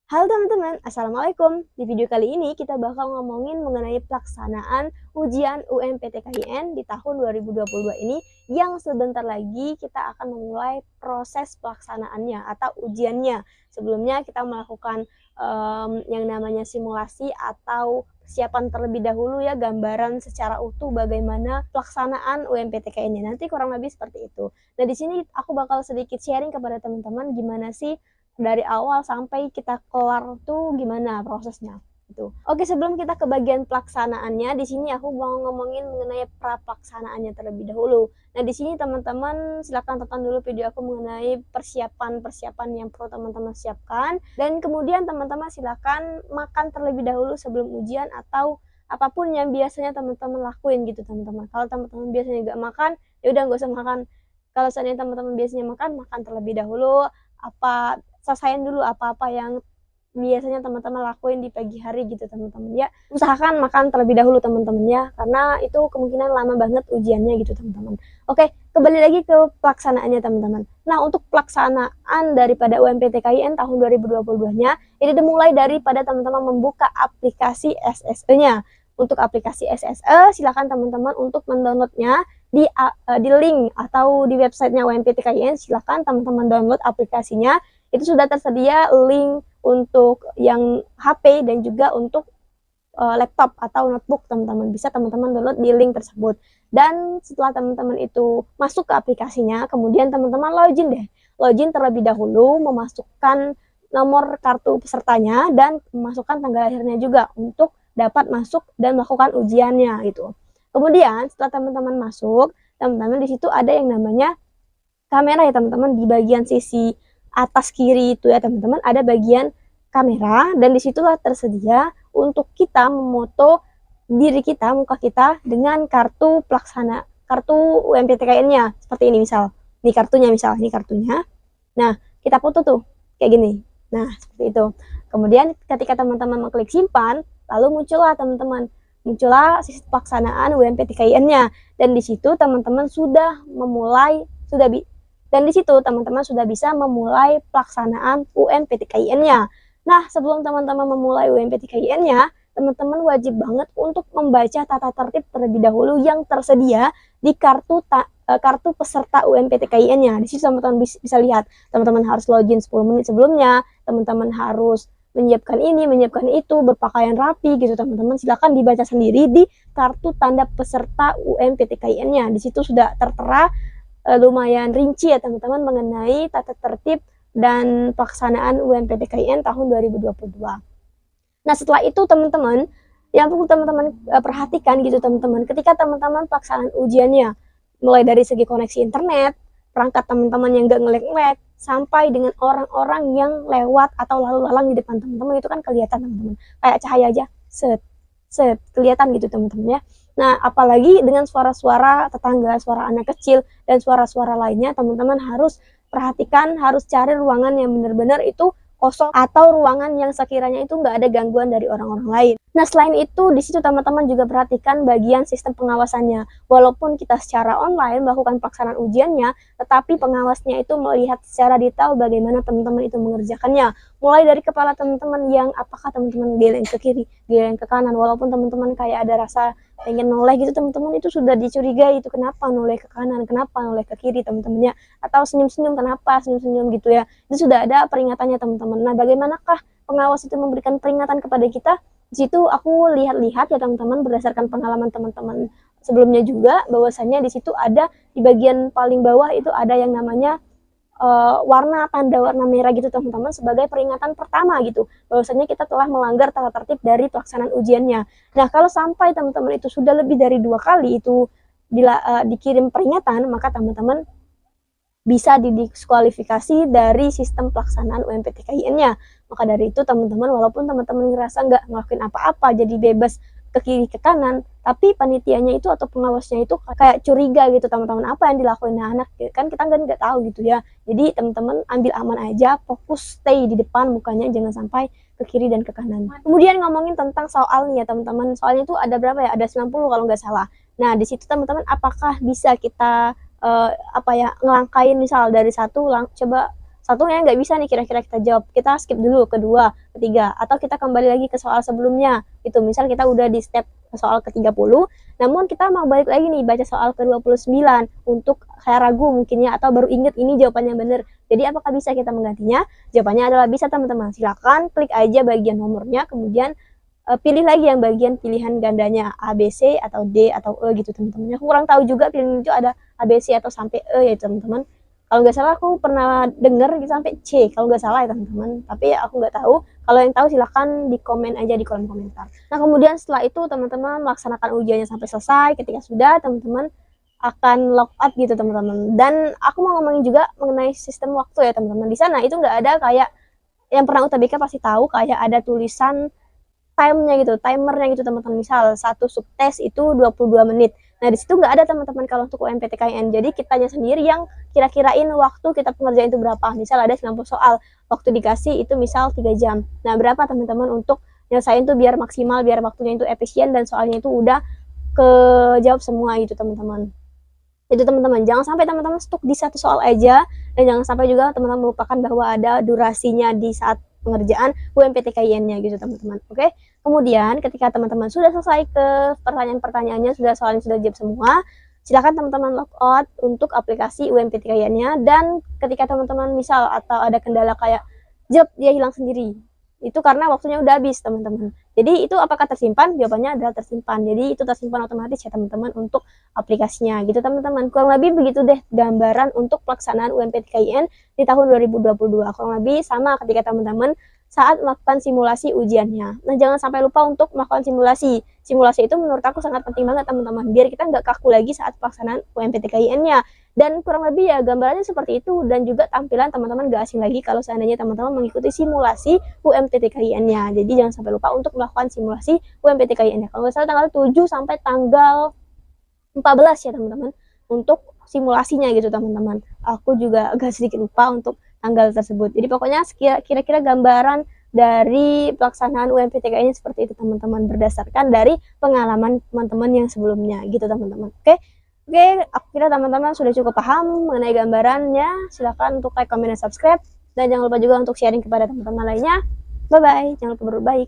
Halo teman-teman, Assalamualaikum. Di video kali ini kita bakal ngomongin mengenai pelaksanaan ujian UMPTKIN di tahun 2022 ini yang sebentar lagi kita akan memulai proses pelaksanaannya atau ujiannya. Sebelumnya kita melakukan yang namanya simulasi atau persiapan terlebih dahulu ya, gambaran secara utuh bagaimana pelaksanaan UMPTKIN-nya. Nanti kurang lebih seperti itu. Nah, di sini aku bakal sedikit sharing kepada teman-teman gimana sih dari awal sampai kita kelar tuh gimana prosesnya gitu. Oke, sebelum kita ke bagian pelaksanaannya, di sini aku mau ngomongin mengenai pra pelaksanaannya terlebih dahulu. Nah, di sini teman-teman silakan tonton dulu video aku mengenai persiapan-persiapan yang perlu teman-teman siapkan, dan kemudian teman-teman silakan makan terlebih dahulu sebelum ujian atau apapun yang biasanya teman-teman lakuin gitu teman-teman. Kalau teman-teman biasanya nggak makan, ya udah nggak usah makan. Kalau seandainya teman-teman biasanya makan, makan terlebih dahulu. Selesaiin dulu apa-apa yang biasanya teman-teman lakuin di pagi hari gitu teman-teman ya. Usahakan makan terlebih dahulu teman-teman ya, karena itu kemungkinan lama banget ujiannya gitu teman-teman. Oke, kembali lagi ke pelaksanaannya teman-teman. Nah, untuk pelaksanaan daripada UMPTKIN tahun 2022-nya, ini dimulai daripada teman-teman membuka aplikasi SSE-nya. Untuk aplikasi SSE, silakan teman-teman untuk mendownloadnya di link atau di websitenya UMPTKIN. Silakan teman-teman download aplikasinya. Itu sudah tersedia link untuk yang HP dan juga untuk laptop atau notebook teman-teman. Bisa teman-teman download di link tersebut. Dan setelah teman-teman itu masuk ke aplikasinya, kemudian teman-teman login deh. Login terlebih dahulu, memasukkan nomor kartu pesertanya dan memasukkan tanggal lahirnya juga untuk dapat masuk dan melakukan ujiannya gitu. Kemudian setelah teman-teman masuk, teman-teman di situ ada yang namanya kamera ya teman-teman. Di bagian sisi atas kiri itu ya teman-teman ada bagian kamera, dan disitulah tersedia untuk kita memoto diri kita, muka kita dengan kartu UMPTKIN-nya seperti ini. Misal ini kartunya, nah kita foto tuh kayak gini. Nah, seperti itu. Kemudian ketika teman-teman mengklik simpan, lalu muncullah sisi pelaksanaan UMPTKIN-nya, dan di situ teman-teman sudah bisa memulai pelaksanaan UMPTKIN-nya. Nah, sebelum teman-teman memulai UMPTKIN-nya, teman-teman wajib banget untuk membaca tata tertib terlebih dahulu yang tersedia di kartu peserta UMPTKIN-nya. Di situ teman-teman bisa lihat, teman-teman harus login 10 menit sebelumnya, teman-teman harus menyiapkan ini, menyiapkan itu, berpakaian rapi gitu teman-teman. Silakan dibaca sendiri di kartu tanda peserta UMPTKIN-nya. Di situ sudah tertera lumayan rinci ya teman-teman mengenai tata tertib dan pelaksanaan UMPTKIN tahun 2022. Nah, setelah itu teman-teman, yang perlu teman-teman perhatikan gitu teman-teman, ketika teman-teman pelaksanaan ujiannya, mulai dari segi koneksi internet, perangkat teman-teman yang gak nge-lag, sampai dengan orang-orang yang lewat atau lalu lalang di depan teman-teman, itu kan kelihatan teman-teman, kayak cahaya aja, set kelihatan gitu teman-teman ya. Nah, apalagi dengan suara-suara tetangga, suara anak kecil, dan suara-suara lainnya, teman-teman harus perhatikan, harus cari ruangan yang benar-benar itu kosong atau ruangan yang sekiranya itu nggak ada gangguan dari orang-orang lain. Nah, selain itu, di situ teman-teman juga perhatikan bagian sistem pengawasannya. Walaupun kita secara online melakukan pelaksanaan ujiannya, tetapi pengawasnya itu melihat secara detail bagaimana teman-teman itu mengerjakannya. Mulai dari kepala teman-teman yang apakah teman-teman geleng ke kiri, geleng ke kanan, walaupun teman-teman kayak ada rasa pengen noleh gitu, teman-teman itu sudah dicurigai itu kenapa noleh ke kanan, kenapa noleh ke kiri teman-temannya, atau senyum-senyum kenapa senyum-senyum gitu ya. Itu sudah ada peringatannya teman-teman. Nah, bagaimanakah pengawas itu memberikan peringatan kepada kita? Di situ aku lihat-lihat ya teman-teman, berdasarkan pengalaman teman-teman sebelumnya juga, bahwasanya di situ ada di bagian paling bawah itu ada yang namanya tanda warna merah gitu teman-teman, sebagai peringatan pertama gitu, bahwasanya kita telah melanggar tata tertib dari pelaksanaan ujiannya. Nah, kalau sampai teman-teman itu sudah lebih dari 2 kali itu dikirim peringatan, maka teman-teman bisa didiskualifikasi dari sistem pelaksanaan UMPTKIN-nya. Maka dari itu teman-teman, walaupun teman-teman ngerasa nggak ngelakuin apa-apa, jadi bebas ke kiri ke kanan, tapi panitianya itu atau pengawasnya itu kayak curiga gitu teman-teman, apa yang dilakuin anak kan kita nggak tahu gitu ya. Jadi teman-teman ambil aman aja, fokus stay di depan mukanya, jangan sampai ke kiri dan ke kanan. Kemudian ngomongin tentang soalnya ya teman-teman, soalnya itu ada berapa ya, ada 90 kalau nggak salah. Nah, di situ teman-teman apakah bisa kita ngelangkain, misal dari coba satunya nggak bisa nih kira-kira kita jawab, kita skip dulu kedua, ketiga, atau kita kembali lagi ke soal sebelumnya gitu. Misal kita udah di step soal ke-30, namun kita mau balik lagi nih baca soal ke-29 untuk kayak ragu mungkinnya atau baru inget ini jawabannya bener. Jadi apakah bisa kita menggantinya? Jawabannya adalah bisa teman-teman. Silakan klik aja bagian nomornya, kemudian pilih lagi yang bagian pilihan gandanya A, B, C atau D atau E gitu teman-teman. Aku kurang tahu juga pilihan itu ada A, B, C atau sampai E ya teman-teman. Kalau nggak salah aku pernah denger gitu sampai C, kalau nggak salah ya teman-teman. Tapi aku nggak tahu. Kalau yang tahu silahkan di komen aja di kolom komentar. Nah kemudian setelah itu teman-teman melaksanakan ujiannya sampai selesai. Ketika sudah, teman-teman akan logout gitu teman-teman. Dan aku mau ngomongin juga mengenai sistem waktu ya teman-teman. Di sana itu nggak ada kayak yang pernah UTBK pasti tahu kayak ada tulisan time-nya gitu, timernya gitu teman-teman. Misal satu subtes itu 22 menit. Nah, di situ nggak ada teman-teman kalau untuk UMPTKIN. Jadi kitanya sendiri yang kira-kirain waktu kita pengerjaan itu berapa. Misal ada 90 soal, waktu dikasih itu misal 3 jam. Nah, berapa teman-teman untuk nyelesain tuh biar maksimal, biar waktunya itu efisien dan soalnya itu udah kejawab semua gitu teman-teman. Itu teman-teman, jangan sampai teman-teman stuck di satu soal aja, dan jangan sampai juga teman-teman melupakan bahwa ada durasinya di saat pengerjaan UMPTKIN-nya gitu teman-teman. Oke. Kemudian ketika teman-teman sudah selesai ke pertanyaan-pertanyaannya, soalnya sudah jawab semua, silakan teman-teman logout untuk aplikasi UMPTKIN-nya. Dan ketika teman-teman misal atau ada kendala kayak job dia hilang sendiri, itu karena waktunya udah habis teman-teman. Jadi itu apakah tersimpan? Jawabannya adalah tersimpan. Jadi itu tersimpan otomatis ya teman-teman untuk aplikasinya gitu teman-teman. Kurang lebih begitu deh gambaran untuk pelaksanaan UMPTKIN di tahun 2022. Kurang lebih sama ketika teman-teman saat melakukan simulasi ujiannya. Nah, jangan sampai lupa untuk melakukan simulasi. Simulasi itu menurut aku sangat penting banget teman-teman, biar kita nggak kaku lagi saat pelaksanaan UMPTKIN-nya. Dan kurang lebih ya gambarannya seperti itu, dan juga tampilan teman-teman nggak asing lagi kalau seandainya teman-teman mengikuti simulasi UMPTKIN-nya. Jadi jangan sampai lupa untuk melakukan simulasi UMPTKIN-nya. Kalau nggak salah tanggal 7 sampai tanggal 14 ya teman-teman untuk simulasinya gitu teman-teman. Aku juga agak sedikit lupa untuk tanggal tersebut. Jadi pokoknya kira-kira gambaran dari pelaksanaan UMPTKIN seperti itu teman-teman, berdasarkan dari pengalaman teman-teman yang sebelumnya gitu teman-teman. Oke, aku kira teman-teman sudah cukup paham mengenai gambarannya. Silahkan untuk like, comment, dan subscribe. Dan jangan lupa juga untuk sharing kepada teman-teman lainnya. Bye-bye, jangan lupa berbaik.